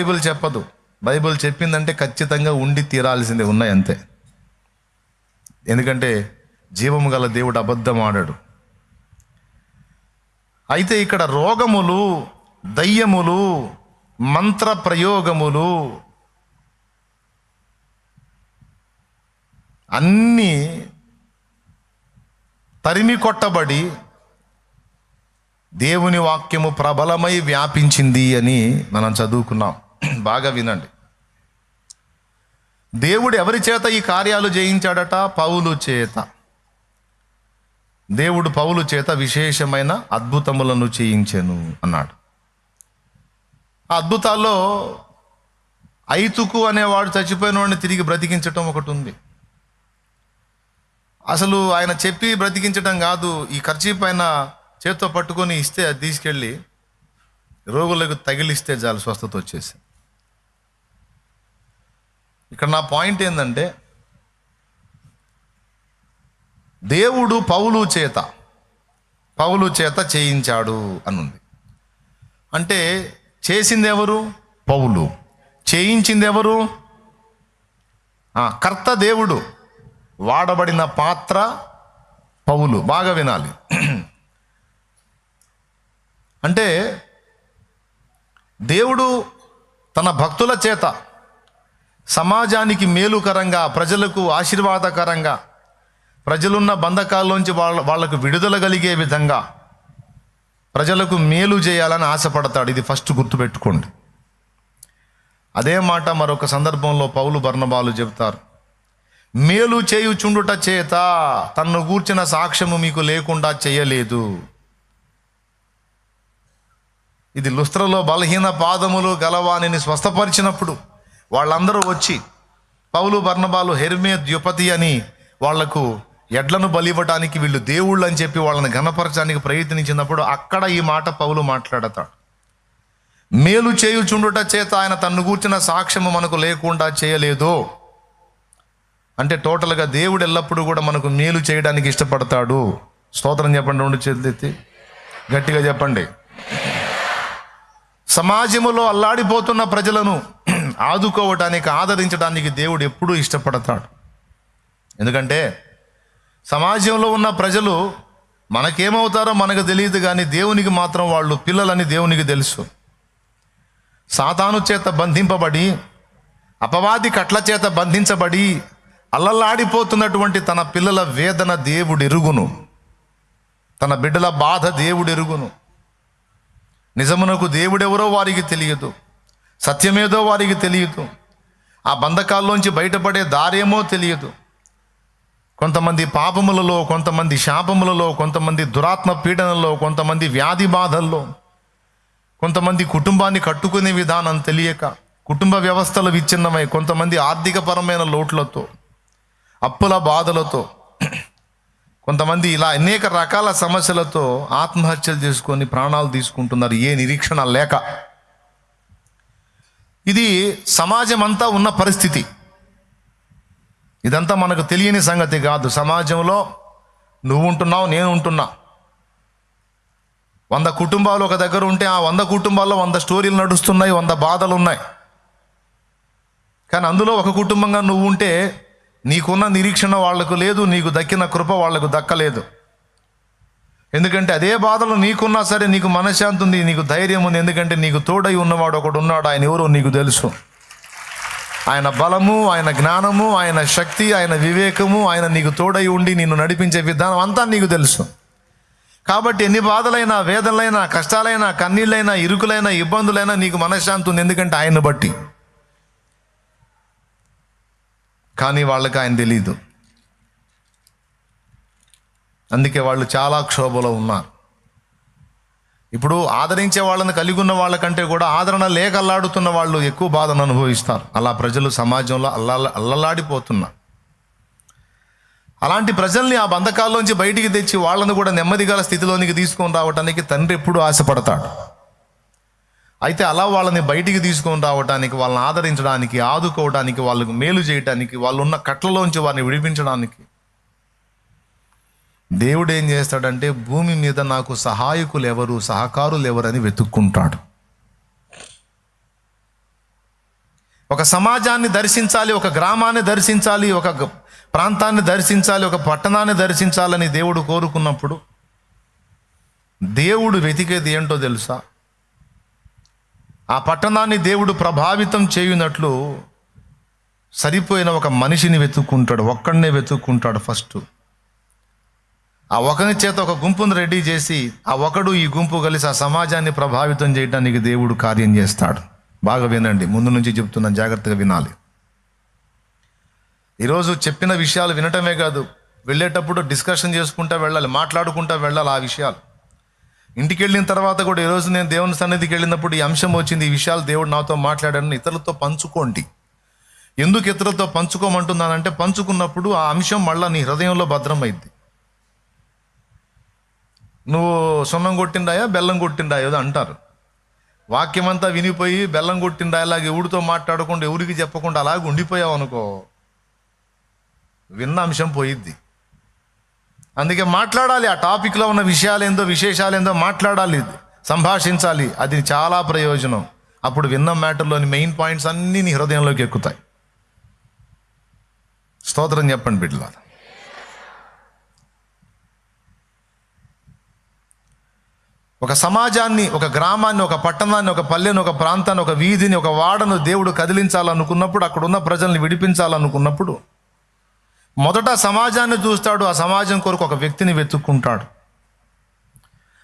Bible చెప్పదు. Bible చెప్పిందంటే ఖచ్చితంగా ఉండి తీరాల్సిందే, ఉన్నాయి అంతే. ఎందుకంటే జీవము గల దేవుడు అబద్ధం ఆడాడు. అయితే ఇక్కడ రోగములు, దయ్యములు, మంత్ర ప్రయోగములు అన్నీ తరిమి కొట్టబడి దేవుని వాక్యము ప్రబలమై వ్యాపించింది అని మనం చదువుకున్నాం. బాగా వినండి. దేవుడు ఎవరి చేత ఈ కార్యాలు చేయించాడట? పౌలు చేత. దేవుడు పౌలు చేత విశేషమైన అద్భుతములను చేయించెను అన్నాడు. ఆ అద్భుతాల్లో ఐతుకు అనేవాడు చచ్చిపోయిన వాడిని తిరిగి బ్రతికించటం ఒకటి ఉంది. అసలు ఆయన చెప్పి బ్రతికించడం కాదు, ఈ కర్చీఫ్ పైన చేత్తో పట్టుకొని ఇస్తే అది తీసుకెళ్ళి రోగులకు తగిలిస్తే చాలు, స్వస్థత వచ్చేసి. ఇక్కడ నా పాయింట్ ఏంటంటే, దేవుడు పౌలు చేత చేయించాడు అనుంది. అంటే చేసింది ఎవరు? పౌలు. చేయించింది ఎవరు? కర్త దేవుడు, వాడబడిన పాత్ర పౌలు. బాగా వినాలి. అంటే దేవుడు తన భక్తుల చేత సమాజానికి మేలుకరంగా, ప్రజలకు ఆశీర్వాదకరంగా, ప్రజలున్న బంధకాల్లోంచి వాళ్లకు విడుదల కలిగే విధంగా ప్రజలకు మేలు చేయాలని ఆశపడతాడు. ఇది ఫస్ట్ గుర్తుపెట్టుకోండి. అదే మాట మరొక సందర్భంలో పౌలు బర్నబాలు చెబుతారు. మేలు చేయుచుండుట చేత తన్ను గూర్చిన సాక్ష్యము మీకు లేకుండా చేయలేదు. ఇది లుస్త్రలో బలహీన పాదములు గలవానిని స్వస్థపరిచినప్పుడు వాళ్ళందరూ వచ్చి పౌలు బర్నబాలు హెర్మే ద్యుపతి అని వాళ్లకు ఎడ్లను బలివ్వటానికి వీళ్ళు దేవుళ్ళు అని చెప్పి వాళ్ళని ఘనపరచడానికి ప్రయత్నించినప్పుడు అక్కడ ఈ మాట పౌలు మాట్లాడతాడు. మేలు చేయుచుండుట చేత ఆయన తన్ను గూర్చిన సాక్ష్యము మనకు లేకుండా చేయలేదు. అంటే టోటల్గా దేవుడు ఎల్లప్పుడూ కూడా మనకు మేలు చేయడానికి ఇష్టపడతాడు. స్తోత్రం చెప్పండి. 2 చేతులు ఎత్తి గట్టిగా చెప్పండి. సమాజములో అల్లాడిపోతున్న ప్రజలను ఆదుకోవటానికి, ఆదరించడానికి దేవుడు ఎప్పుడూ ఇష్టపడతాడు. ఎందుకంటే సమాజంలో ఉన్న ప్రజలు మనకేమవుతారో మనకు తెలియదు, కానీ దేవునికి మాత్రం వాళ్ళు పిల్లలని దేవునికి తెలుసు. సాతాను చేత బంధింపబడి, అపవాది కట్ల చేత బంధించబడి అల్లల్లాడిపోతున్నటువంటి తన పిల్లల వేదన దేవుడు ఎరుగును, తన బిడ్డల బాధ దేవుడు ఎరుగును. నిజమునకు దేవుడెవరో వారికి తెలియదు, సత్యమేదో వారికి తెలియదు, ఆ బంధకాల్లోంచి బయటపడే దారేమో తెలియదు. కొంతమంది పాపములలో, కొంతమంది శాపములలో, కొంతమంది దురాత్మ పీడనలో, కొంతమంది వ్యాధి బాధల్లో, కొంతమంది కుటుంబాన్ని కట్టుకునే విధానం తెలియక కుటుంబ వ్యవస్థలు విచ్ఛిన్నమై, కొంతమంది ఆర్థికపరమైన లోట్లతో, అప్పుల బాధలతో, కొంతమంది ఇలా అనేక రకాల సమస్యలతో ఆత్మహత్యలు చేసుకొని ప్రాణాలు తీసుకుంటున్నారు, ఏ నిరీక్షణ లేక. ఇది సమాజం అంతా ఉన్న పరిస్థితి. ఇదంతా మనకు తెలియని సంగతి కాదు. సమాజంలో నువ్వు ఉంటున్నావు, నేను ఉంటున్నా. 100 కుటుంబాలు ఒక దగ్గర ఉంటే ఆ 100 కుటుంబాల్లో 100 స్టోరీలు నడుస్తున్నాయి, 100 బాధలు ఉన్నాయి. కానీ అందులో ఒక కుటుంబంగా నువ్వు ఉంటే నీకున్న నిరీక్షణ వాళ్లకు లేదు, నీకు దక్కిన కృప వాళ్లకు దక్కలేదు. ఎందుకంటే అదే బాధలు నీకున్నా సరే నీకు మనశ్శాంతి ఉంది, నీకు ధైర్యం ఉంది. ఎందుకంటే నీకు తోడై ఉన్నవాడు ఒకడు ఉన్నాడు. ఆయన ఎవరో నీకు తెలుసు. ఆయన బలము, ఆయన జ్ఞానము, ఆయన శక్తి, ఆయన వివేకము, ఆయన నీకు తోడై ఉండి నిన్ను నడిపించే విధానం అంతా నీకు తెలుసు. కాబట్టి ఎన్ని బాధలైనా, వేదనలైనా, కష్టాలైనా, కన్నీళ్ళైనా, ఇరుకులైనా, ఇబ్బందులైనా నీకు మనశ్శాంతి ఉంది. ఎందుకంటే ఆయన్ని బట్టి. కానీ వాళ్ళకి ఆయన తెలీదు. అందుకే వాళ్ళు చాలా క్షోభలో ఉన్నారు. ఇప్పుడు ఆదరించే వాళ్ళని కలిగి ఉన్న వాళ్ళకంటే కూడా ఆదరణ లేక అల్లాడుతున్న వాళ్ళు ఎక్కువ బాధను అనుభవిస్తారు. అలా ప్రజలు సమాజంలో అల్లలాడిపోతున్నారు. అలాంటి ప్రజల్ని ఆ బంధకాల్లోంచి బయటికి తెచ్చి వాళ్ళని కూడా నెమ్మదిగల స్థితిలోనికి తీసుకొని రావడానికి తండ్రి ఎప్పుడూ ఆశపడతాడు. అయితే అలా వాళ్ళని బయటికి తీసుకొని రావడానికి, వాళ్ళని ఆదరించడానికి, ఆదుకోవడానికి, వాళ్ళకు మేలు చేయడానికి, వాళ్ళు ఉన్న కట్లలోంచి వారిని విడిపించడానికి దేవుడు ఏం చేస్తాడంటే భూమి మీద నాకు సహాయకులు ఎవరు, సహకారులు ఎవరని వెతుక్కుంటాడు. ఒక సమాజాన్ని దర్శించాలి, ఒక గ్రామాన్ని దర్శించాలి, ఒక ప్రాంతాన్ని దర్శించాలి, ఒక పట్టణాన్ని దర్శించాలని దేవుడు కోరుకున్నప్పుడు దేవుడు వెతికేది ఏంటో తెలుసా? ఆ పట్టణాన్ని దేవుడు ప్రభావితం చేయునట్లు సరిపోయిన ఒక మనిషిని వెతుక్కుంటాడు, ఒక్కడనే వెతుక్కుంటాడు. ఫస్ట్ ఆ ఒకని చేత ఒక గుంపును రెడీ చేసి ఆ ఒకడు ఈ గుంపు కలిసి ఆ సమాజాన్ని ప్రభావితం చేయడానికి దేవుడు కార్యం చేస్తాడు. బాగా వినండి, ముందు నుంచి చెప్తున్నాను, జాగ్రత్తగా వినాలి. ఈరోజు చెప్పిన విషయాలు వినటమే కాదు, వెళ్ళేటప్పుడు డిస్కషన్ చేసుకుంటూ వెళ్ళాలి, మాట్లాడుకుంటూ వెళ్ళాలి ఆ విషయాలు. ఇంటికి వెళ్ళిన తర్వాత కూడా ఈరోజు నేను దేవుని సన్నిధికి వెళ్ళినప్పుడు ఈ అంశం వచ్చింది, ఈ విషయాలు దేవుడు నాతో మాట్లాడాడని ఇతరులతో పంచుకోండి. ఎందుకు ఇతరులతో పంచుకోమంటున్నానంటే, పంచుకున్నప్పుడు ఆ అంశం మళ్ళీ నీ హృదయంలో భద్రమైద్ది. నువ్వు సున్నం కొట్టిండాయా బెల్లం కొట్టిండాయో అంటారు. వాక్యం అంతా వినిపోయి బెల్లం కొట్టిండాయలాగా ఎవరితో మాట్లాడకుండా ఎవరికి చెప్పకుండా అలాగే ఉండిపోయావు అనుకో, విన్న అంశం పోయిద్ది. అందుకే మాట్లాడాలి, ఆ టాపిక్లో ఉన్న విషయాలేందో విశేషాలేందో మాట్లాడాలి, సంభాషించాలి. అది చాలా ప్రయోజనం. అప్పుడు విన్న మ్యాటర్లోని మెయిన్ పాయింట్స్ అన్నీ నీ హృదయంలోకి ఎక్కుతాయి. స్తోత్రం చెప్పండి బిడ్డలారా. ఒక సమాజాన్ని, ఒక గ్రామాన్ని, ఒక పట్టణాన్ని, ఒక పల్లెను, ఒక ప్రాంతాన్ని, ఒక వీధిని, ఒక వాడను దేవుడు కదిలించాలనుకున్నప్పుడు, అక్కడ ఉన్న ప్రజల్ని విడిపించాలనుకున్నప్పుడు మొదట సమాజాన్ని చూస్తాడు. ఆ సమాజం కొరకు ఒక వ్యక్తిని వెతుక్కుంటాడు.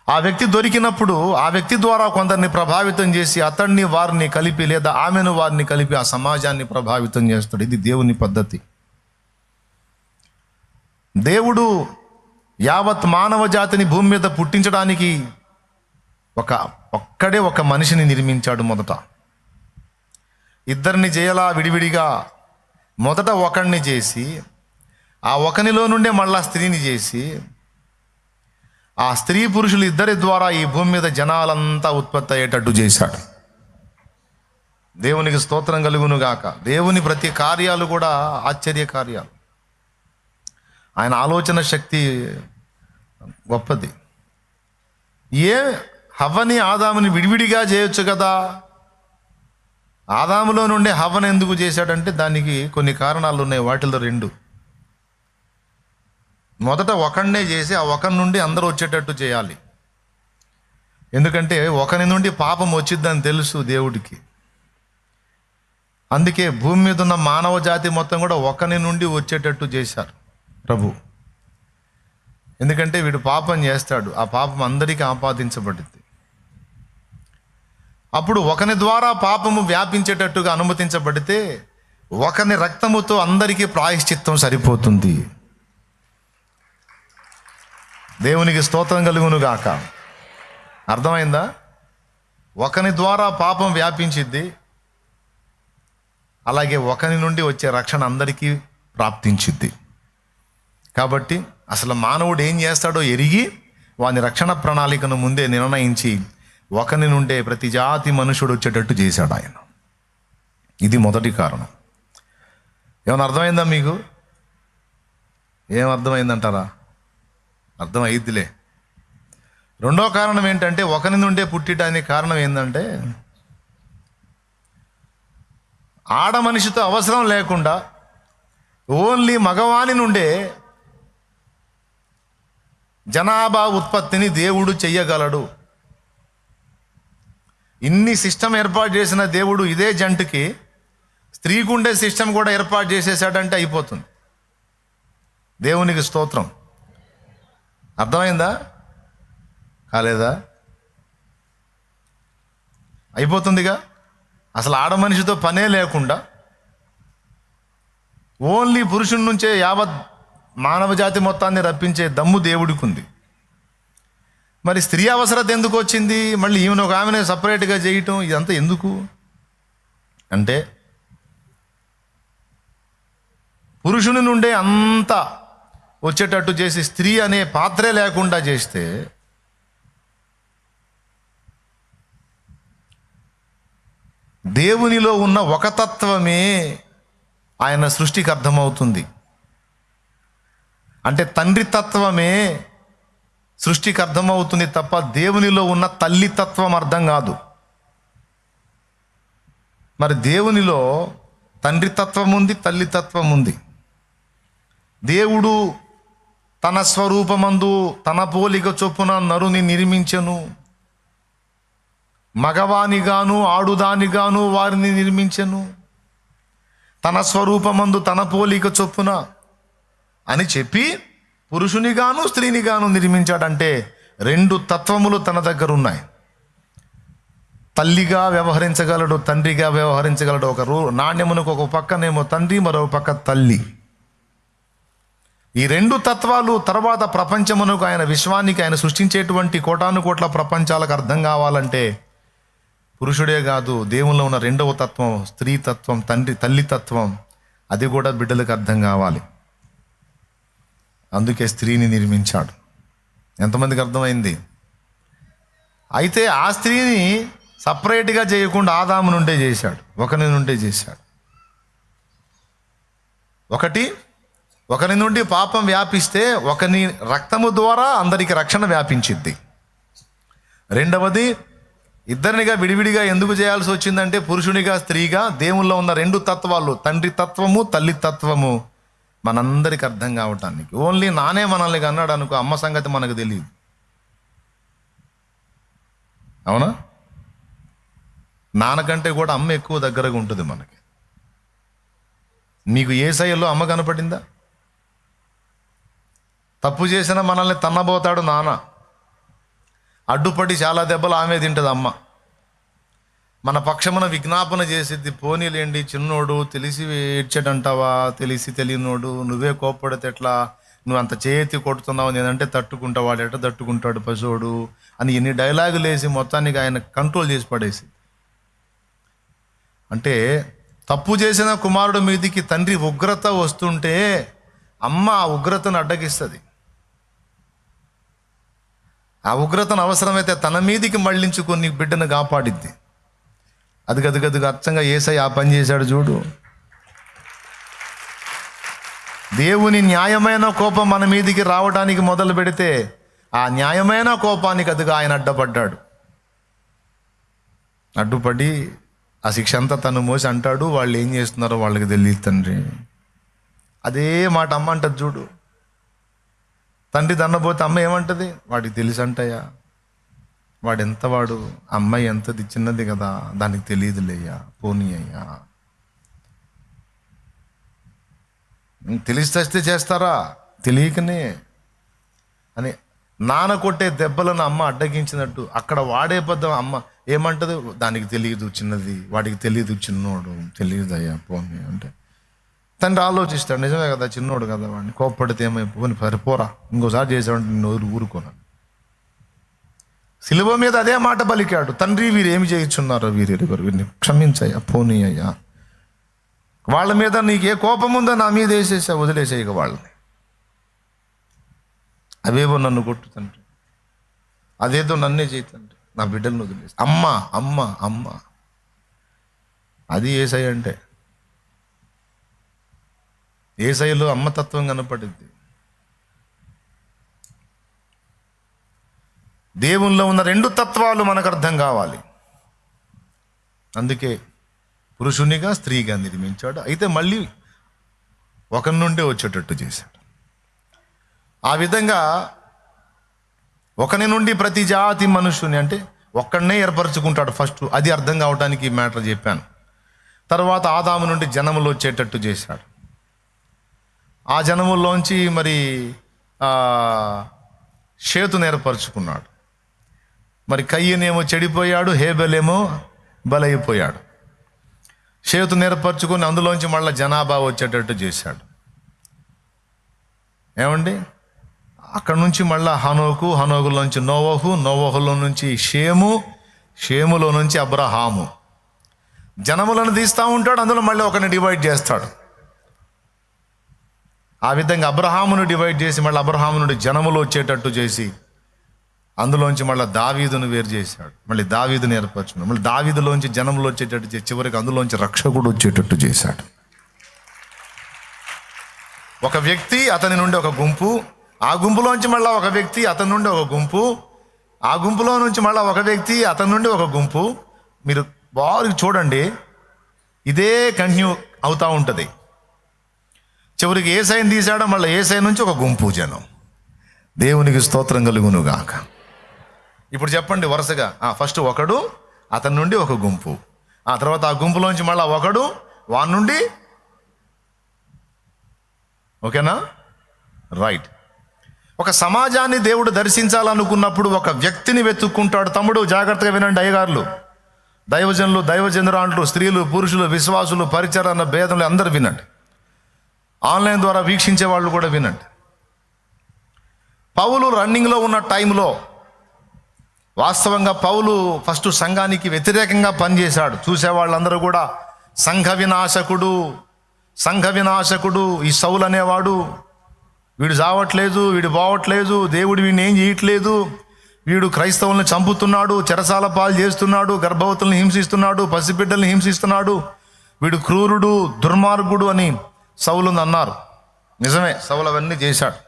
ఆ వ్యక్తి దొరికినప్పుడు ఆ వ్యక్తి ద్వారా కొందరిని ప్రభావితం చేసి అతన్ని వారిని కలిపి లేదా ఆమెను వారిని కలిపి ఆ సమాజాన్ని ప్రభావితం చేస్తాడు. ఇది దేవుని పద్ధతి. దేవుడు యావత్ మానవ జాతిని భూమి మీద పుట్టించడానికి ఒక్కడే ఒక మనిషిని నిర్మించాడు. మొదట ఇద్దరిని చేయాలా విడివిడిగా, మొదట ఒకడిని చేసి ఆ ఒకనిలో నుండే మళ్ళా స్త్రీని చేసి ఆ స్త్రీ పురుషులు ఇద్దరి ద్వారా ఈ భూమి మీద జనాలంతా ఉత్పత్తి అయ్యేటట్టు చేశాడు. దేవునికి స్తోత్రం కలుగును గాక. దేవుని ప్రతి కార్యాలు కూడా ఆశ్చర్య కార్యాలు. ఆయన ఆలోచన శక్తి గొప్పది. హవ్వని ఆదాముని విడివిడిగా చేయొచ్చు కదా. ఆదాములో నుండి హవ్వను ఎందుకు చేశాడంటే దానికి కొన్ని కారణాలు ఉన్నాయి. వాటిలో రెండు, మొదట ఒకడినే చేసి ఆ ఒకరి నుండి అందరూ వచ్చేటట్టు చేయాలి. ఎందుకంటే ఒకరి నుండి పాపం వచ్చిద్దని తెలుసు దేవుడికి. అందుకే భూమి మీద ఉన్న మానవ జాతి మొత్తం కూడా ఒకరి నుండి వచ్చేటట్టు చేశారు ప్రభు. ఎందుకంటే వీడు పాపం చేస్తాడు, ఆ పాపం అందరికీ ఆపాదించబడింది. అప్పుడు ఒకని ద్వారా పాపము వ్యాపించేటట్టుగా అనుమతించబడితే ఒకని రక్తముతో అందరికీ ప్రాయశ్చిత్తం సరిపోతుంది. దేవునికి స్తోత్రం కలుగును గాక. అర్థమైందా? ఒకని ద్వారా పాపం వ్యాపించిద్ది, అలాగే ఒకని నుండి వచ్చే రక్షణ అందరికీ ప్రాప్తించిద్ది. కాబట్టి అసలు మానవుడు ఏం చేస్తాడో ఎరిగి వాని రక్షణ ప్రణాళికను ముందే నిర్ణయించి ఒకని నుండే ప్రతి జాతి మనుషుడు వచ్చేటట్టు చేశాడు ఆయన. ఇది మొదటి కారణం. ఏమైనా అర్థమైందా మీకు? ఏం అర్థమైందంటారా? అర్థం అయిద్దిలే. రెండో కారణం ఏంటంటే ఒకని నుండే పుట్టడానికి కారణం ఏంటంటే ఆడ మనిషితో అవసరం లేకుండా ఓన్లీ మగవాని నుండే జనాభా ఉత్పత్తిని దేవుడు చెయ్యగలడు. ఇన్ని సిస్టమ్ ఏర్పాటు చేసిన దేవుడు ఇదే జంటుకి స్త్రీకి ఉండే సిస్టమ్ కూడా ఏర్పాటు చేసేసాడంటే అయిపోతుంది. దేవునికి స్తోత్రం. అర్థమైందా? కాలేదా? అయిపోతుందిగా. అసలు ఆడ మనిషితో పనే లేకుండా ఓన్లీ పురుషుడి నుంచే యావత్ మానవ జాతి మొత్తాన్ని రప్పించే దమ్ము దేవుడికి ఉంది. మరి స్త్రీ అవసరత ఎందుకు వచ్చింది? మళ్ళీ ఈమెను ఒక ఆమెనే సపరేట్గా చేయటం, ఇదంతా ఎందుకు అంటే పురుషుని నుండే అంతా వచ్చేటట్టు చేసి స్త్రీ అనే పాత్రే లేకుండా చేస్తే దేవునిలో ఉన్న ఒక తత్వమే ఆయన సృష్టికి అర్థమవుతుంది. అంటే తండ్రి తత్వమే సృష్టికి అర్థమవుతుంది తప్ప దేవునిలో ఉన్న తల్లి తత్వం అర్థం కాదు. మరి దేవునిలో తండ్రి తత్వం ఉంది, తల్లి తత్వం ఉంది. దేవుడు తన స్వరూపమందు తన పోలిక చొప్పున నరుని నిర్మించెను, మగవానిగాను ఆడుదానిగాను వారిని నిర్మించెను, తన స్వరూపమందు తన పోలిక చొప్పున అని చెప్పి పురుషునిగాను స్త్రీనిగాను నిర్మించాడంటే రెండు తత్వములు తన దగ్గర ఉన్నాయి. తల్లిగా వ్యవహరించగలడు, తండ్రిగా వ్యవహరించగలడు. ఒక నాణ్యమునకు ఒక పక్కనేమో తండ్రి, మరో పక్క తల్లి. ఈ రెండు తత్వాలు తర్వాత ప్రపంచమునకు, ఆయన విశ్వానికి, ఆయన సృష్టించేటువంటి కోటాను కోట్ల ప్రపంచాలకు అర్థం కావాలంటే పురుషుడే కాదు, దేవుల్లో ఉన్న రెండవ తత్వం, స్త్రీ తత్వం, తల్లి తత్వం, అది కూడా బిడ్డలకు అర్థం కావాలి. అందుకే స్త్రీని నిర్మించాడు. ఎంతమందికి అర్థమైంది? అయితే ఆ స్త్రీని సపరేట్గా చేయకుండా ఆదాము నుండే చేశాడు, ఒకరి నుండే చేశాడు. ఒకరి నుండి పాపం వ్యాపిస్తే ఒకని రక్తము ద్వారా అందరికి రక్షణ వ్యాపించింది. రెండవది, ఇద్దరినిగా విడివిడిగా ఎందుకు చేయాల్సి వచ్చిందంటే పురుషునిగా స్త్రీగా దేవుల్లో ఉన్న రెండు తత్వాలు, తండ్రి తత్వము తల్లి తత్వము మనందరికి అర్థం కావటానికి. ఓన్లీ నానే మనల్ని అన్నాడు అనుకో, అమ్మ సంగతి మనకు తెలియదు. అవునా? నాన్నకంటే కూడా అమ్మ ఎక్కువ దగ్గరగా ఉంటుంది మనకి. మీకు యేసయ్యలో అమ్మ కనపడిందా? తప్పు చేసిన మనల్ని తన్నబోతాడు నాన్న, అడ్డుపడి చాలా దెబ్బలు ఆమె తింటుంది అమ్మ. మన పక్షమున విజ్ఞాపన చేసిద్ది, పోనీలేండి చిన్నోడు, తెలిసి ఏడ్చాడంటావా, తెలిసి తెలియనోడు, నువ్వే కోప్పడితే ఎట్లా, నువ్వు అంత చేతి కొడుతున్నావు, నేనంటే తట్టుకుంటావు, వాడు ఎట్ట తట్టుకుంటాడు పశువుడు అని ఎన్ని డైలాగులు వేసి మొత్తానికి ఆయన కంట్రోల్ చేసి పడేసి. అంటే తప్పు చేసిన కుమారుడు మీదికి తండ్రి ఉగ్రత వస్తుంటే అమ్మ ఆ ఉగ్రతను అడ్డగిస్తుంది. ఆ ఉగ్రతను అవసరమైతే తన మీదికి మళ్ళించుకొని బిడ్డను కాపాడిద్ది. అది గదుగదుగా అచ్చంగా యేసయ్య ఆ పని చేశాడు చూడు. దేవుని న్యాయమైన కోపం మన మీదికి రావడానికి మొదలు పెడితే ఆ న్యాయమైన కోపానికి అదిగా ఆయన అడ్డపడ్డాడు. అడ్డుపడి ఆ శిక్ష అంతా తను మోసి అంటాడు, వాళ్ళు ఏం చేస్తున్నారో వాళ్ళకి తెలియదు తండ్రి. అదే మాట అమ్మ అంటది చూడు. తండ్రి దన్నపోతే అమ్మ ఏమంటది? వాడికి తెలుసు అంటయ్యా, వాడెంత వాడు, అమ్మాయి ఎంతది చిన్నది కదా, దానికి తెలియదులేయ్యా, పోనీ అయ్యా. తెలిస్తే చేస్తారా? తెలియకనే అని నాన్న కొట్టే దెబ్బలను అమ్మ అడ్డగించినట్టు అక్కడ వాడే పద్ధం అమ్మ ఏమంటది? దానికి తెలియదు చిన్నది, వాడికి తెలియదు చిన్నోడు, తెలియదు అయ్యా పోనీ అంటే తండ్రి ఆలోచిస్తాడు, నిజమే కదా చిన్నోడు కదా, వాడిని కోప్పడితే ఏమైపోని సరిపోరా, ఇంకోసారి చేసామంటే నిన్ను ఊరుకోను. శిలువ మీద అదే మాట పలికాడు, తండ్రి వీరు ఏమి చేయించున్నారో వీరెరుగరు, వీరిని క్షమించయ్యా, పోనీ అయ్యా. వాళ్ళ మీద నీకు ఏ కోపం ఉందో నా మీద వేసేసా, వదిలేసేయక వాళ్ళని. అవేవో నన్ను కొట్టు తండ్రి, అదేదో నన్నే చేయి తండ్రి, నా బిడ్డలను వదిలేసి. అమ్మ అమ్మ అమ్మ, అది యేసయ్య అంటే. యేసయ్యలో అమ్మతత్వం కనపడింది. దేవుల్లో ఉన్న రెండు తత్వాలు మనకు అర్థం కావాలి. అందుకే పురుషునిగా స్త్రీగా నిర్మించాడు. అయితే మళ్ళీ ఒకరి నుండే వచ్చేటట్టు చేశాడు. ఆ విధంగా ఒకరి నుండి ప్రతి జాతి మనుషుని, అంటే ఒక్కడనే ఏర్పరచుకుంటాడు ఫస్ట్. అది అర్థం కావడానికి ఈ మ్యాటర్ చెప్పాను. తర్వాత ఆదాము నుండి జనములు వచ్చేటట్టు చేశాడు. ఆ జనముల్లోంచి మరి షేతును ఏర్పరచుకున్నాడు. మరి కయ్యనేమో చెడిపోయాడు, హేబెలేమో బలైపోయాడు. షేతును ఏర్పరచుకొని అందులోంచి మళ్ళీ జనాభా వచ్చేటట్టు చేశాడు. ఏమండి? అక్కడ నుంచి మళ్ళీ హనోకు, హనోకులోంచి నోవహు, నోవహులో నుంచి షేము, షేములో నుంచి అబ్రహాము. జనములను తీస్తూ ఉంటాడు, అందులో మళ్ళీ ఒకరిని డివైడ్ చేస్తాడు. ఆ విధంగా అబ్రహామును డివైడ్ చేసి మళ్ళీ అబ్రహాము నుండి జనములు వచ్చేటట్టు చేసి అందులోంచి మళ్ళీ దావీదును వేరు చేశాడు. మళ్ళీ దావీదుని ఏర్పరచుకున్నాడు. మళ్ళీ దావీదులోంచి జనములు వచ్చేటట్టు చేసి చివరికి అందులోంచి రక్షకుడు వచ్చేటట్టు చేశాడు. ఒక వ్యక్తి, అతని నుండి ఒక గుంపు, ఆ గుంపులోంచి మళ్ళీ ఒక వ్యక్తి, అతని నుండి ఒక గుంపు, ఆ గుంపులో నుంచి మళ్ళీ ఒక వ్యక్తి, అతని నుండి ఒక గుంపు. మీరు బాగా చూడండి, ఇదే అవుతూ ఉంటుంది. చివరికి ఏసైని తీశాడో మళ్ళీ ఏసై నుంచి ఒక గుంపు జనం. దేవునికి స్తోత్రం కలుగునుగాక. ఇప్పుడు చెప్పండి వరుసగా, ఫస్ట్ ఒకడు, అతని నుండి ఒక గుంపు, ఆ తర్వాత ఆ గుంపులోంచి మళ్ళీ ఒకడు, వాని నుండి. ఓకేనా? రైట్. ఒక సమాజాన్ని దేవుడు దర్శించాలనుకున్నప్పుడు ఒక వ్యక్తిని వెతుక్కుంటాడు. తమ్ముడు జాగ్రత్తగా వినండి, అయ్యగారులు, దైవజనులు, దైవజనురాండ్లు, స్త్రీలు, పురుషులు, విశ్వాసులు, పరిచరణ భేదములు అందరూ వినండి. ఆన్లైన్ ద్వారా వీక్షించే వాళ్ళు కూడా వినండి. పౌలు రన్నింగ్లో ఉన్న టైంలో వాస్తవంగా పౌలు ఫస్ట్ సంఘానికి వ్యతిరేకంగా పనిచేశాడు. చూసేవాళ్ళందరూ కూడా సంఘ వినాశకుడు ఈ సౌలు అనేవాడు, వీడు చావట్లేదు, వీడు పోవట్లేదు, దేవుడు వీడిని ఏం చేయట్లేదు, వీడు క్రైస్తవుల్ని చంపుతున్నాడు, చెరసాల పాలు చేస్తున్నాడు, గర్భవతుల్ని హింసిస్తున్నాడు, పసిబిడ్డల్ని హింసిస్తున్నాడు, వీడు క్రూరుడు, దుర్మార్గుడు అని సౌలుని అన్నారు. నిజమే, సౌలు అవన్నీ చేశాడు.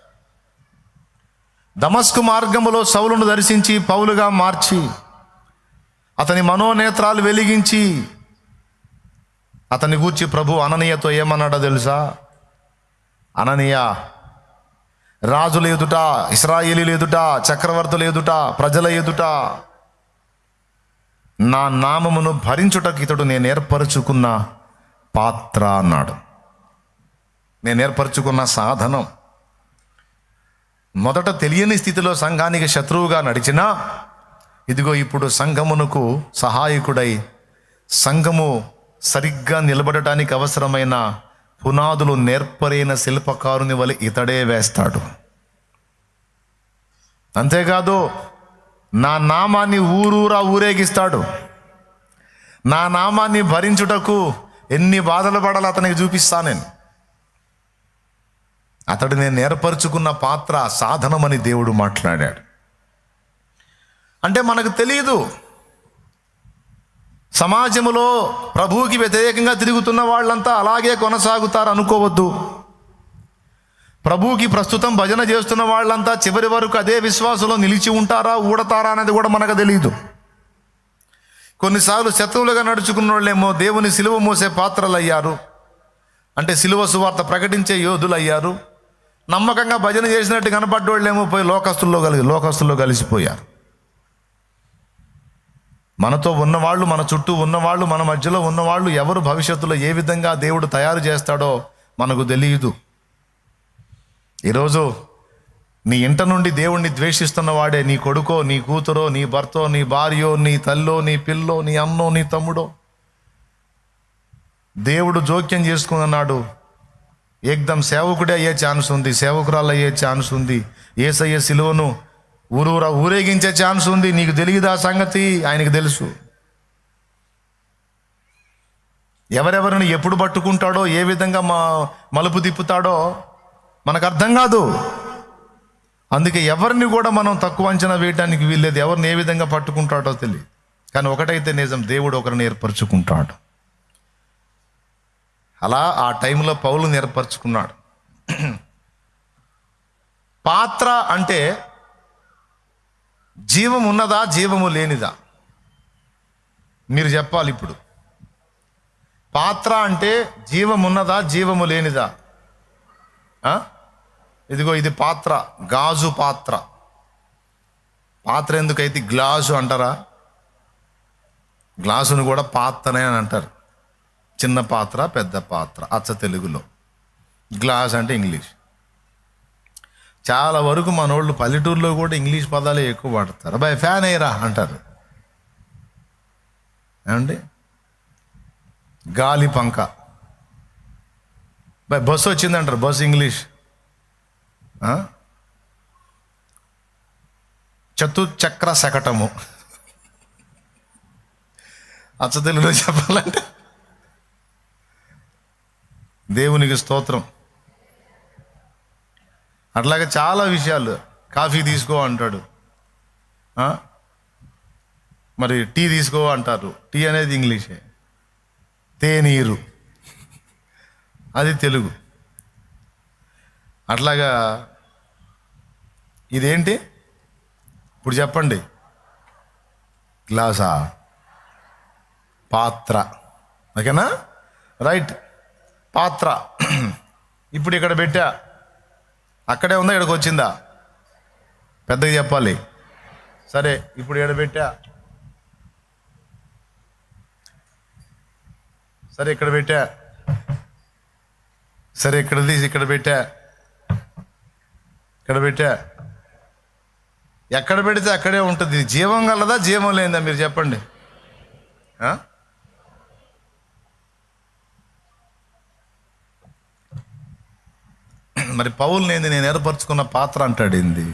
దమస్కు మార్గములో సౌలును దర్శించి పౌలుగా మార్చి అతని మనోనేత్రాలు వెలిగించి అతని గూర్చి ప్రభు అననీయతో ఏమన్నాడో తెలుసా? అననీయ, రాజుల ఎదుట, ఇశ్రాయేలీల ఎదుట, చక్రవర్తుల ఎదుట, ప్రజల ఎదుట నా నామమును భరించుటకు ఇతడు నేను ఏర్పరచుకున్న పాత్ర అన్నాడు. నేను ఏర్పరచుకున్న సాధనం. మొదట తెలియని స్థితిలో సంఘానికి శత్రువుగా నడిచినా ఇదిగో ఇప్పుడు సంఘమునకు సహాయకుడై సంఘము సరిగ్గా నిలబడటానికి అవసరమైన పునాదులు నేర్పరైన శిల్పకారుని వలె ఇతడే వేస్తాడు. అంతేకాదు, నా నామాన్ని ఊరూరా ఊరేగిస్తాడు. నా నామాన్ని భరించుటకు ఎన్ని బాధలు పడాలో అతనికి చూపిస్తా నేను. అతడు నేను ఏర్పరచుకున్న పాత్ర, సాధనమని దేవుడు మాట్లాడాడు. అంటే మనకు తెలియదు, సమాజంలో ప్రభువుకి వ్యతిరేకంగా తిరుగుతున్న వాళ్ళంతా అలాగే కొనసాగుతారు అనుకోవద్దు. ప్రభువుకి ప్రస్తుతం భజన చేస్తున్న వాళ్ళంతా చివరి వరకు అదే విశ్వాసంలో నిలిచి ఉంటారా, ఊడతారా అనేది కూడా మనకు తెలియదు. కొన్నిసార్లు శత్రువులుగా నడుచుకున్న వాళ్ళేమో దేవుని సిలువ మోసే పాత్రలు అయ్యారు, అంటే సిలువ సువార్త ప్రకటించే యోధులు అయ్యారు. నమ్మకంగా భజన చేసినట్టు కనపడ్డోళ్ళేమో పోయి లోకస్తుల్లో కలిసిపోయారు. మనతో ఉన్నవాళ్ళు, మన చుట్టూ ఉన్నవాళ్ళు, మన మధ్యలో ఉన్నవాళ్ళు ఎవరు భవిష్యత్తులో ఏ విధంగా దేవుడు తయారు చేస్తాడో మనకు తెలియదు. ఈరోజు నీ ఇంట నుండి దేవుణ్ణి ద్వేషిస్తున్న వాడే నీ కొడుకో, నీ కూతురో, నీ భర్తో, నీ భార్యో, నీ తల్లో, నీ పిల్లో, నీ అన్నో, నీ తమ్ముడో. దేవుడు జోక్యం చేసుకున్నాడు. ఏకదం సేవకుడే అయ్యే ఛాన్స్ ఉంది, సేవకురాలు అయ్యే ఛాన్స్ ఉంది, యేసయ్య సిలువను ఊరూరా ఊరేగించే ఛాన్స్ ఉంది. నీకు తెలియదా సంగతి? ఆయనకు తెలుసు. ఎవరెవరిని ఎప్పుడు పట్టుకుంటాడో, ఏ విధంగా మలుపు తిప్పుతాడో మనకు అర్థం కాదు. అందుకే ఎవరిని కూడా మనం తక్కువ అంచనా వేయడానికి వీల్లేదు. ఎవరిని ఏ విధంగా పట్టుకుంటాడో తెలియదు. కానీ ఒకటైతే నిజం, దేవుడు ఒకరిని ఏర్పరచుకుంటాడు. అలా ఆ టైంలో పౌలుని ఏర్పరచుకున్నాడు. పాత్ర అంటే జీవం ఉన్నదా, జీవము లేనిదా? మీరు చెప్పాలి ఇప్పుడు. పాత్ర అంటే జీవం ఉన్నదా, జీవము లేనిదా? ఇదిగో ఇది పాత్ర, గాజు పాత్ర. పాత్ర ఎందుకైతే గ్లాసు అంటారా? గ్లాసును కూడా పాత్రనే అని అంటారు. చిన్న పాత్ర, పెద్ద పాత్ర అచ్చ తెలుగులో. గ్లాస్ అంటే ఇంగ్లీష్. చాలా వరకు మనోళ్ళు పల్లెటూరులో కూడా ఇంగ్లీష్ పదాలే ఎక్కువ వాడతారు. అబ్బాయి ఫ్యాన్ అయ్యరా అంటారు. ఏమండి? గాలి పంక. బాయ్ బస్సు వచ్చిందంటారు, బస్సు ఇంగ్లీష్. చతుచక్ర శకటము అచ్చ తెలుగులో చెప్పాలంటే. దేవునికి స్తోత్రం. అట్లాగే చాలా విషయాలు. కాఫీ తీసుకో అంటాడు, మరి టీ తీసుకో అంటారు. టీ అనేది ఇంగ్లీషే. తేనీరు అది తెలుగు. అట్లాగా ఇదేంటి ఇప్పుడు చెప్పండి? గ్లాసా? పాత్ర. ఓకేనా? రైట్. పాత్ర ఇప్పుడు ఇక్కడ పెట్టా, అక్కడే ఉందా ఇక్కడికి వచ్చిందా? పెద్దగా చెప్పాలి. సరే, ఇప్పుడు ఇక్కడ పెట్టా, సరే ఇక్కడ పెట్టా, సరే ఇక్కడ తీసి ఇక్కడ పెట్టా, ఇక్కడ పెట్టా. ఎక్కడ పెడితే అక్కడే ఉంటుంది. జీవం గలదా జీవం లేదా మీరు చెప్పండి. మరి పౌలునేంది నేను ఏర్పరచుకున్న పాత్ర అంటాడు. ఏంది?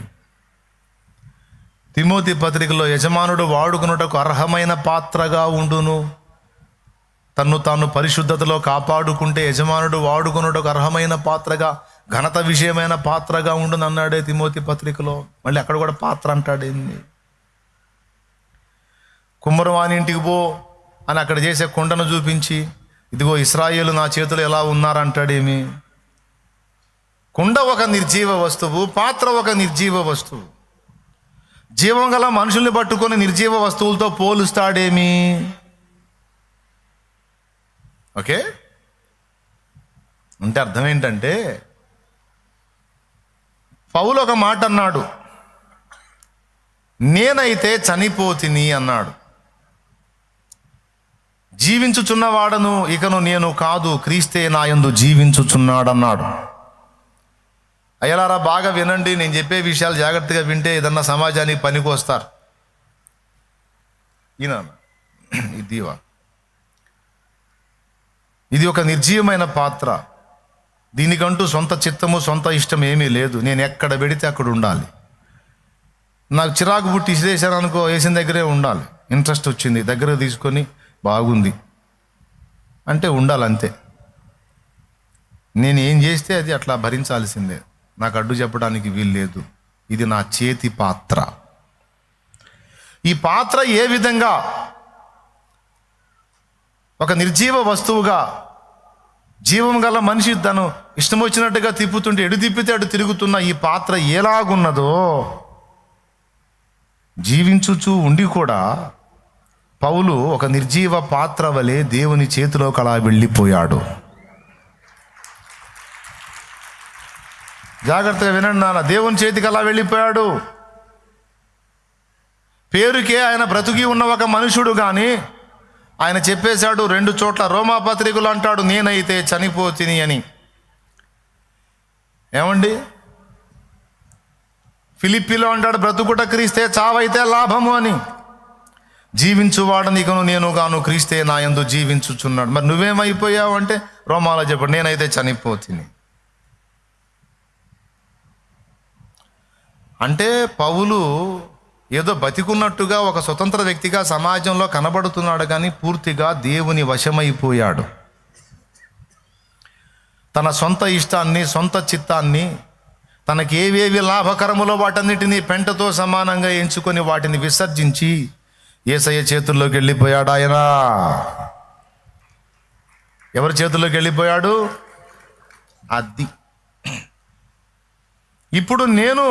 తిమోతి పత్రికలో యజమానుడు వాడుకున్నటకు అర్హమైన పాత్రగా ఉండును, తన్ను తాను పరిశుద్ధతలో కాపాడుకుంటే యజమానుడు వాడుకున్నటకు అర్హమైన పాత్రగా, ఘనత విషయమైన పాత్రగా ఉండును అన్నాడే తిమోతి పత్రికలో. మళ్ళీ అక్కడ కూడా పాత్ర అంటాడేంది? కుమ్మరవాని ఇంటికి పో అని అక్కడ చేసే కుండను చూపించి, ఇదిగో ఇశ్రాయేలు నా చేతులు ఎలా ఉన్నారంటాడేమి? కుండ ఒక నిర్జీవ వస్తువు, పాత్ర ఒక నిర్జీవ వస్తువు. జీవం గల మనుషుల్ని పట్టుకొని నిర్జీవ వస్తువులతో పోలుస్తాడేమి? ఓకే, అంటే అర్థం ఏంటంటే, పౌలు ఒక మాట అన్నాడు, నేనైతే చనిపోతిని అన్నాడు. జీవించుచున్నవాడను ఇకను నేను కాదు, క్రీస్తే నాయందు జీవించుచున్నాడన్నాడు. అయ్యలారా బాగా వినండి, నేను చెప్పే విషయాలు జాగ్రత్తగా వింటే ఏదన్నా సమాజానికి పనికి వస్తారు. ఇదివా, ఇది ఒక నిర్జీవమైన పాత్ర. దీనికంటూ సొంత చిత్తము సొంత ఇష్టం ఏమీ లేదు. నేను ఎక్కడ పెడితే అక్కడ ఉండాలి. నాకు చిరాకు పుట్టి ఇసిరేసాను అనుకో, వేసిన దగ్గరే ఉండాలి. ఇంట్రెస్ట్ వచ్చింది, దగ్గర తీసుకొని బాగుంది అంటే ఉండాలంతే. నేను ఏం చేస్తే అది అట్లా భరించాల్సిందే, నాకు అడ్డు చెప్పడానికి వీలు లేదు. ఇది నా చేతి పాత్ర. ఈ పాత్ర ఏ విధంగా ఒక నిర్జీవ వస్తువుగా, జీవం గల మనిషి తను ఇష్టం వచ్చినట్టుగా తిప్పుతుంటే ఎడు తిప్పితే అటు తిరుగుతున్న ఈ పాత్ర ఎలాగున్నదో, జీవించుచూ ఉండి కూడా పౌలు ఒక నిర్జీవ పాత్ర వలె దేవుని చేతిలోకి అలా వెళ్ళిపోయాడు. జాగ్రత్తగా వినండి నాన్న, దేవుని చేతికి అలా వెళ్ళిపోయాడు. పేరుకే ఆయన బ్రతుకి ఉన్న ఒక మనుషుడు కానీ ఆయన చెప్పేశాడు 2 చోట్ల, రోమాపత్రికలు అంటాడు నేనైతే చనిపోతిని అని. ఏమండి, ఫిలిప్పీలో అంటాడు బ్రతుకుట క్రీస్తే చావైతే లాభము అని. జీవించువాడని ఇకను నేను గాను, క్రీస్తే నా యందు జీవించుచున్నాడు. మరి నువ్వేమైపోయావు అంటే రోమాలో చెప్పాడు నేనైతే చనిపోతిని. అంటే పౌలు ఏదో బతికున్నట్టుగా ఒక స్వతంత్ర వ్యక్తిగా సమాజంలో కనబడుతున్నాడు, కానీ పూర్తిగా దేవుని వశమైపోయాడు. తన సొంత ఇష్టాన్ని సొంత చిత్తాన్ని, తనకి ఏవేవి లాభకరములో వాటన్నిటినీ పెంటతో సమానంగా ఎంచుకొని వాటిని విసర్జించి యేసయ్య చేతుల్లోకి వెళ్ళిపోయాడు. ఆయన ఎవరి చేతుల్లోకి వెళ్ళిపోయాడు? అది. ఇప్పుడు నేను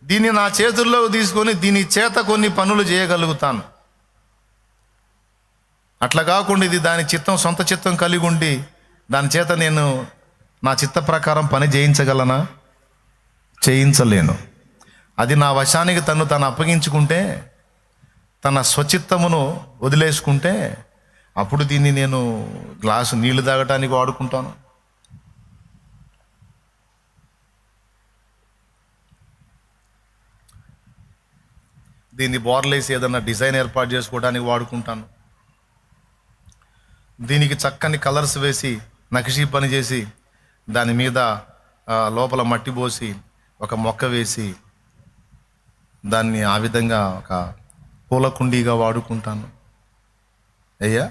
దీన్ని నా చేతుల్లో తీసుకొని దీని చేత కొన్ని పనులు చేయగలుగుతాను. అట్లా కాకుండా ఇది దాని చిత్తం సొంత చిత్తం కలిగి ఉండి దాని చేత నేను నా చిత్త ప్రకారం పని చేయించగలనా? చేయించలేను. అది నా వశానికి తను అప్పగించుకుంటే, తన స్వచిత్తమును వదిలేసుకుంటే, అప్పుడు దీన్ని నేను గ్లాసు నీళ్లు తాగటానికి వాడుకుంటాను, దీన్ని బోర్లేసి ఏదన్నా డిజైన్ ఏర్పాటు చేసుకోవడానికి వాడుకుంటాను, దీనికి చక్కని కలర్స్ వేసి నక్షి పని చేసి దాని మీద లోపల మట్టి పోసి ఒక మొక్క వేసి దాన్ని ఆ విధంగా ఒక పూల కుండీగా వాడుకుంటాను. అయ్యా,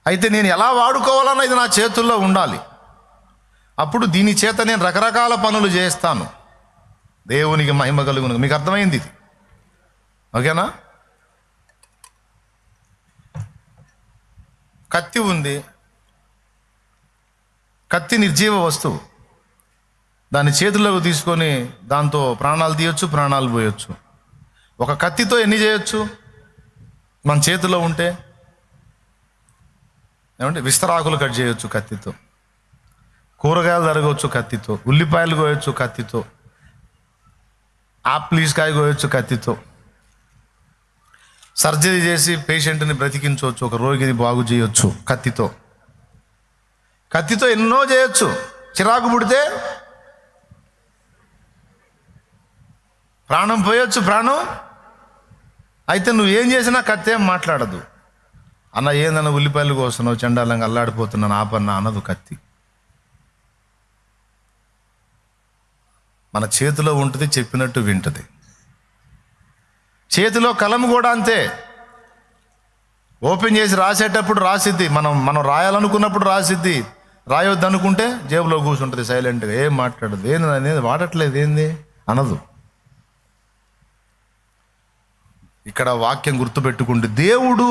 అయితే నేను ఎలా వాడుకోవాలన్నా ఇది నా చేతుల్లో ఉండాలి. అప్పుడు దీని చేత నేను రకరకాల పనులు చేస్తాను. దేవునికి మహిమ కలుగును. మీకు అర్థమైంది ఇది? ఓకేనా? కత్తి ఉంది, కత్తి నిర్జీవ వస్తువు. దాన్ని చేతుల్లోకి తీసుకొని దాంతో ప్రాణాలు తీయొచ్చు, ప్రాణాలు పోయొచ్చు. ఒక కత్తితో ఎన్ని చేయొచ్చు మన చేతిలో ఉంటే? ఏమంటే విస్తరాకులు కట్ చేయొచ్చు కత్తితో, కూరగాయలు తరగవచ్చు కత్తితో, ఉల్లిపాయలు కోయొచ్చు కత్తితో, ఆపిల్కాయ కోయొచ్చు కత్తితో, సర్జరీ చేసి పేషెంట్ని బ్రతికించవచ్చు, ఒక రోగిని బాగు చేయొచ్చు కత్తితో. కత్తితో ఎన్నో చేయొచ్చు. చిరాకు పుడితే ప్రాణం పోయొచ్చు, ప్రాణం. అయితే నువ్వేం చేసినా కత్తి ఏం మాట్లాడదు. అన్న ఏందన్న ఉల్లిపాయలు కోస్తున్నావు, చండాలంగా అల్లాడిపోతున్నాను ఆపన్న అన్నదు కత్తి. మన చేతిలో ఉంటుంది, చెప్పినట్టు వింటది. చేతిలో కలం కూడా అంతే. ఓపెన్ చేసి రాసేటప్పుడు రాసిద్ది, మనం రాయాలనుకున్నప్పుడు రాసిద్ది, రాయొద్దు అనుకుంటే జేబులో కూర్చుంటుంది సైలెంట్గా, ఏం మాట్లాడదు. ఏంది అనేది వాడట్లేదు, ఏంది అనదు. ఇక్కడ వాక్యం గుర్తుపెట్టుకుంటే దేవుడు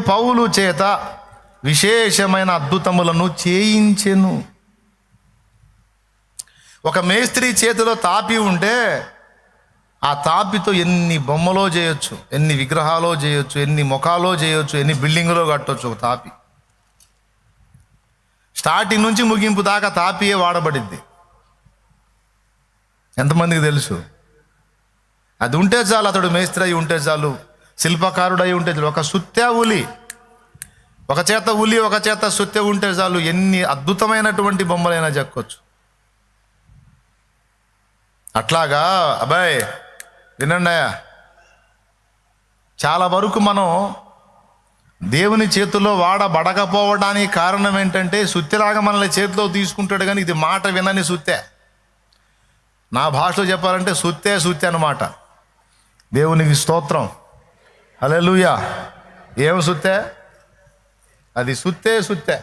పౌలు చేత విశేషమైన అద్భుతములను చేయించెను. ఒక మేస్త్రి చేతిలో తాపి ఉంటే ఆ తాపితో ఎన్ని బొమ్మలో చేయొచ్చు, ఎన్ని విగ్రహాలో చేయొచ్చు, ఎన్ని ముఖాలో చేయొచ్చు, ఎన్ని బిల్డింగులో కట్టవచ్చు. ఒక తాపి స్టార్టింగ్ నుంచి ముగింపు దాకా తాపియే వాడబడిద్ది. ఎంతమందికి తెలుసు? అది ఉంటే చాలు, అతడు మేస్త్రి అయి ఉంటే చాలు, శిల్పకారుడు అయి ఉంటే చాలు. ఒక సుత్తె ఉలి, ఒక చేత ఉలి, ఒక చేత సుత్తె ఉంటే చాలు, ఎన్ని అద్భుతమైనటువంటి బొమ్మలైనా చెక్కొచ్చు. అట్లాగా అబ్బాయి వినండి, చాలా వరకు మనం దేవుని చేతుల్లో వాడబడకపోవడానికి కారణం ఏంటంటే సుత్తెలాగా మనల్ని చేతిలో తీసుకుంటాడు, కానీ ఇది మాట వినని సుత్తె. నా భాషలో చెప్పాలంటే సుత్తె అన్నమాట. దేవునికి స్తోత్రం, హల్లెలూయా. ఏం సుత్తె? అది సుత్తె.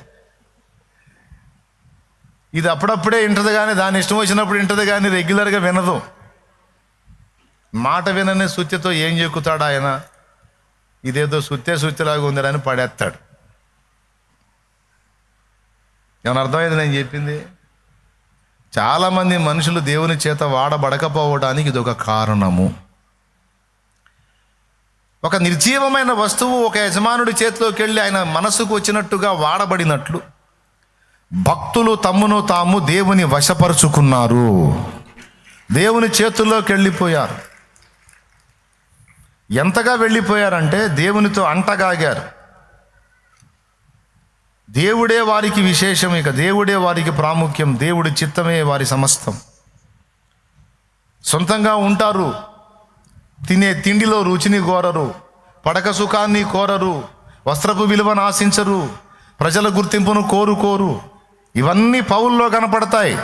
ఇది అప్పుడప్పుడే వింటది, కానీ దాని ఇష్టం వచ్చినప్పుడు వింటది, కానీ రెగ్యులర్గా వినదు. మాట వినని సుత్తెతో ఏం చెక్కుతాడు ఆయన? ఇదేదో సుత్తెలాగా ఉందని పడేస్తాడు. ఏమైనా అర్థమైంది నేను చెప్పింది? చాలామంది మనుషులు దేవుని చేత వాడబడకపోవడానికి ఇదొక కారణము. ఒక నిర్జీవమైన వస్తువు ఒక యజమానుడి చేతిలోకి వెళ్ళి ఆయన మనసుకు వచ్చినట్టుగా వాడబడినట్లు భక్తులు తమ్మును తాము దేవుని వశపరుచుకున్నారు, దేవుని చేతుల్లోకి వెళ్ళిపోయారు. ఎంతగా వెళ్ళిపోయారంటే దేవునితో అంటగాగారు. దేవుడే వారికి విశేషం, ఇక దేవుడే వారికి ప్రాముఖ్యం, దేవుడి చిత్తమే వారి సమస్తం. సొంతంగా ఉంటారు, తినే తిండిలో రుచిని కోరరు, పడక సుఖాన్ని కోరరు, వస్త్రపు విలువను ఆశించరు, ప్రజల గుర్తింపును కోరుకోరు. ఇవన్నీ పౌల్లో కనపడతాయి.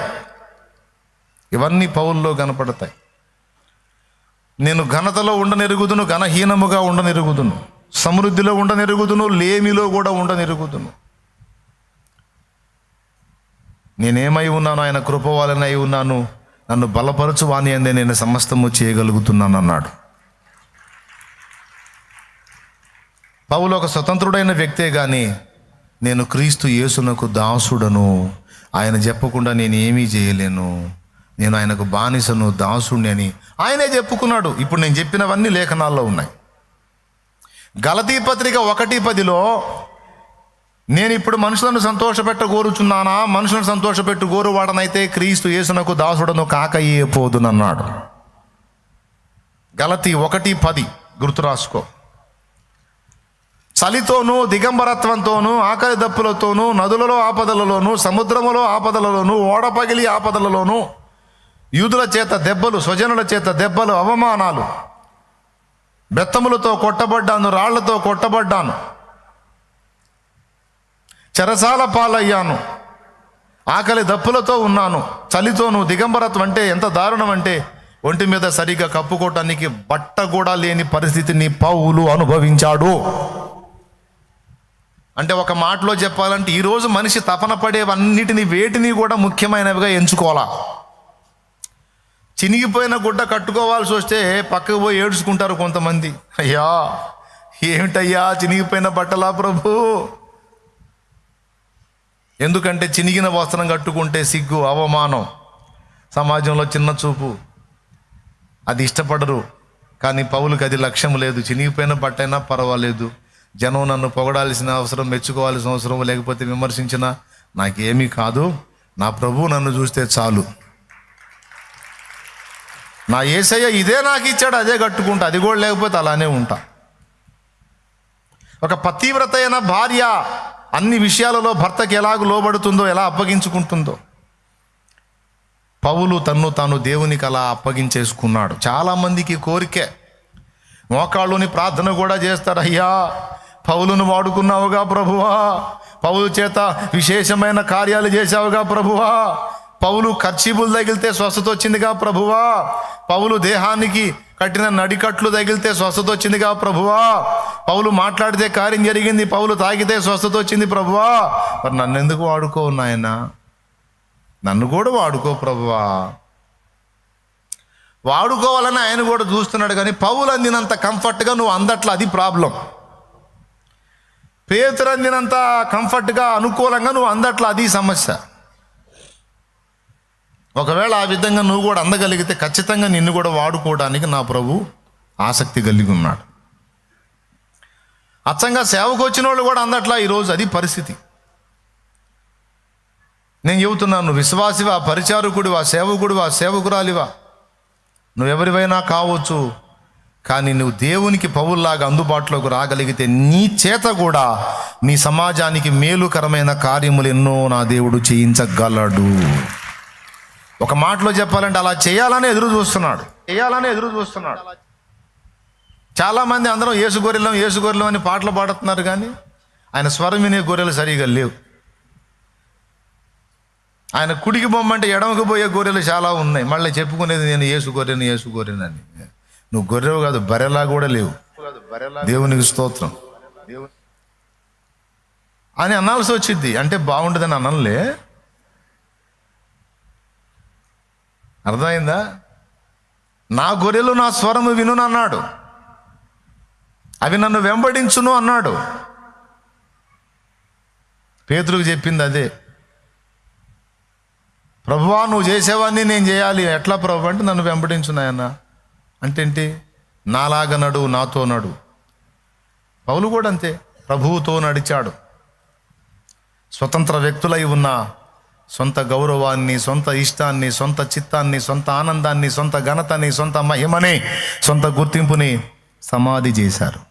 నేను ఘనతలో ఉండనెరుగుదును, ఘనహీనముగా ఉండనెరుగుదును, సమృద్ధిలో ఉండనెరుగుదును, లేమిలో కూడా ఉండనెరుగుదును. నేనేమై ఉన్నాను? ఆయన కృప వలన అయి ఉన్నాను, నన్ను బలపరచు వాని అందే నేను సమస్తము చేయగలుగుతున్నాను అన్నాడు. పౌలు ఒక స్వతంత్రుడైన వ్యక్తే, కానీ నేను క్రీస్తు యేసునకు దాసుడను, ఆయన చెప్పకుండా నేను ఏమీ చేయలేను, నేను ఆయనకు బానిసను, దాసుడిని అని ఆయనే చెప్పుకున్నాడు. ఇప్పుడు నేను చెప్పినవన్నీ లేఖనాల్లో ఉన్నాయి. గలతీ పత్రిక 1:10 నేను ఇప్పుడు మనుషులను సంతోషపెట్టగోరుచున్నానా? మనుషులను సంతోషపెట్టుగోరువాడనైతే క్రీస్తు యేసునకు దాసుడను కాకయ్యేపోదునన్నాడు. గలతీ 1:10 గుర్తు రాసుకో. చలితోనూ, దిగంబరత్వంతోనూ, ఆకలి దప్పులతోనూ, నదులలో ఆపదలలోనూ, సముద్రములో ఆపదలలోనూ, ఓడపగిలి ఆపదలలోనూ, యూదుల చేత దెబ్బలు, స్వజనుల చేత దెబ్బలు, అవమానాలు, బెత్తములతో కొట్టబడ్డాను, రాళ్లతో కొట్టబడ్డాను, చెరసాల పాలయ్యాను, ఆకలి దప్పులతో ఉన్నాను. చలితోనూ, దిగంబరత్వం అంటే ఎంత దారుణం అంటే ఒంటి మీద సరిగా కప్పుకోవటానికి బట్ట కూడా లేని పరిస్థితిని పౌలు అనుభవించాడు. అంటే ఒక మాటలో చెప్పాలంటే ఈరోజు మనిషి తపన పడేవన్నిటిని, వేటిని కూడా ముఖ్యమైనవిగా ఎంచుకోవాలా. చినిగిపోయిన గుడ్డ కట్టుకోవాల్సి వస్తే పక్కకు పోయి ఏడ్చుకుంటారు కొంతమంది. అయ్యా ఏమిటయ్యా చినిగిపోయిన బట్టలా ప్రభు? ఎందుకంటే చినిగిన వస్త్రం కట్టుకుంటే సిగ్గు, అవమానం, సమాజంలో చిన్న చూపు, అది ఇష్టపడరు. కానీ పౌలుకి అది లక్ష్యం లేదు. చినిగిపోయిన బట్టైనా పర్వాలేదు, జనం నన్ను పొగడాల్సిన అవసరం, మెచ్చుకోవాల్సిన అవసరం, లేకపోతే విమర్శించినా నాకేమీ కాదు. నా ప్రభువు నన్ను చూస్తే చాలు. నా యేసయ్య ఇదే నాకు ఇచ్చాడు, అదే కట్టుకుంటా. అది కూడా లేకపోతే అలానే ఉంటా. ఒక పతివ్రత అయిన భార్య అన్ని విషయాలలో భర్తకి ఎలాగ లోబడుతుందో, ఎలా అప్పగించుకుంటుందో, పౌలు తన్ను తాను దేవునికి అలా అప్పగించేసుకున్నాడు. చాలామందికి కోరికే, మోకాళ్ళుని ప్రార్థన కూడా చేస్తారు. అయ్యా, పౌలును వాడుకున్నావుగా ప్రభువా, పౌలు చేత విశేషమైన కార్యాలు చేశావుగా ప్రభువా, పౌలు కర్చీపులు తగిలితే స్వస్థత వచ్చిందిగా ప్రభువా, పౌలు దేహానికి కట్టిన నడికట్లు తగిలితే స్వస్థత వచ్చిందిగా ప్రభువా, పౌలు మాట్లాడితే కార్యం జరిగింది, పౌలు తాగితే స్వస్థత వచ్చింది ప్రభువా. మరి నన్ను ఎందుకు వాడుకోవు నాయన? నన్ను కూడా వాడుకో ప్రభువా. వాడుకోవాలని ఆయన కూడా చూస్తున్నాడు, కానీ పౌలు అందినంత కంఫర్ట్గా నువ్వు అందట్లా, అది ప్రాబ్లం. పేతురు అందినంత కంఫర్ట్గా, అనుకూలంగా నువ్వు అందట్లా, అది సమస్య. ఒకవేళ ఆ విధంగా నువ్వు కూడా అందగలిగితే ఖచ్చితంగా నిన్ను కూడా వాడుకోవడానికి నా ప్రభు ఆసక్తి కలిగి ఉన్నాడు. అచ్చంగా సేవకు వచ్చిన వాళ్ళు కూడా అందట్లా ఈరోజు, అది పరిస్థితి. నేను చెబుతున్నాను, నువ్వు విశ్వాసివా, పరిచారకుడివా, సేవకుడివా, సేవకురాలివా, నువ్వెవరివైనా కావచ్చు, కానీ నువ్వు దేవునికి పౌల్లాగా అందుబాటులోకి రాగలిగితే నీ చేత కూడా నీ సమాజానికి మేలుకరమైన కార్యములు ఎన్నో నా దేవుడు చేయించగలడు. ఒక మాటలో చెప్పాలంటే అలా చేయాలని ఎదురు చూస్తున్నాడు. చాలామంది అందరం యేసు గొర్రెలం అని పాటలు పాడుతున్నారు, కానీ ఆయన స్వరం వినే గొర్రెలు సరిగా లేవు. ఆయన కుడికి బొమ్మంటే ఎడమకు పోయే గొర్రెలు చాలా ఉన్నాయి. మళ్ళీ చెప్పుకునేది నేను యేసు గొర్రెను అని. నువ్వు గొర్రెవు కాదు, బర్రెలా కూడా లేవు. దేవునికి స్తోత్రం అని అనాల్సి వచ్చింది. అంటే బాగుంటుందని అనలే, అర్థమైందా? నా గొర్రెలు నా స్వరము వినును అన్నాడు, అవి నన్ను వెంబడించును అన్నాడు. పేతురుకు చెప్పింది అదే. ప్రభువా, నువ్వు చేసేవాడిని నేను చేయాలి. ఎట్లా ప్రభు అంటే నన్ను వెంబడించున్నాయన్న అంటే ఏంటి? నాలాగా నడు, నాతో నడు. పౌలు కూడా అంతే, ప్రభువుతో నడిచాడు. స్వతంత్ర వ్యక్తులై ఉన్న సొంత గౌరవాన్ని, సొంత ఇష్టాన్ని, సొంత చిత్తాన్ని, సొంత ఆనందాన్ని, సొంత ఘనతని, సొంత మహిమని, సొంత గుర్తింపుని సమాధి చేశారు.